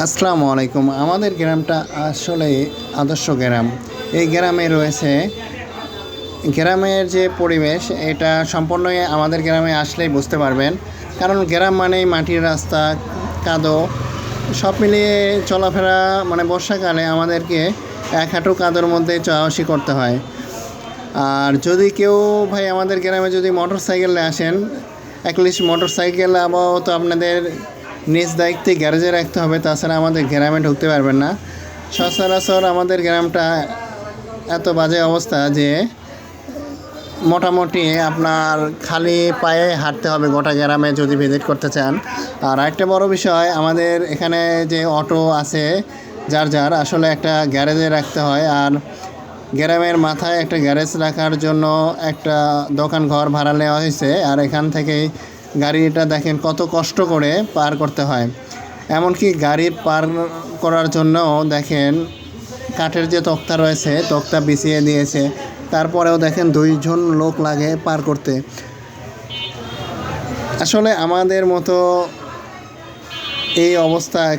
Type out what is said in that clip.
আসসালামু আলাইকুম। আমাদের গ্রামটা আসলে আদর্শ গ্রাম। এই গ্রামে রয়েছে গ্রামের যে পরিবেশ, এটা সম্পূর্ণই আমাদের গ্রামে আসলেই বুঝতে পারবেন। কারণ গ্রাম মানেই মাটির রাস্তা, কাদো, সব মিলিয়ে চলাফেরা। মানে বর্ষাকালে আমাদেরকে এক হাঁটু কাদোর মধ্যে চাষি করতে হয়। আর যদি কেউ ভাই আমাদের গ্রামে যদি মোটর সাইকেলে আসেন, অ্যাটলিস্ট মোটর সাইকেল আপাতত আপনাদের নিজ দায়িত্বে গ্যারেজে রাখতে হবে, তাছাড়া আমাদের গ্রামে ঢুকতে পারবেন না। সচরাচর আমাদের গ্রামটা এত বাজে অবস্থা যে মোটামুটি আপনার খালি পায়ে হাঁটতে হবে গোটা গ্রামে যদি ভিজিট করতে চান। আর একটা বড় বিষয়, আমাদের এখানে যে অটো আছে যার যার আসলে একটা গ্যারেজে রাখতে হয়। আর গ্রামের মাথায় একটা গ্যারেজ রাখার জন্য একটা দোকান ঘর ভাড়া নেওয়া হয়েছে। আর এখান থেকেই গাড়িটা দেখেন কত কষ্ট করে পার করতে হয়। এমনকি গাড়ি পার করার জন্য দেখেন কাঠের যে তক্তা রয়েছে, তক্তা বিছিয়ে দিয়েছে, তারপরেও দেখেন 2 জন লোক লাগে পার করতে। আসলে আমাদের মতো এই অবস্থা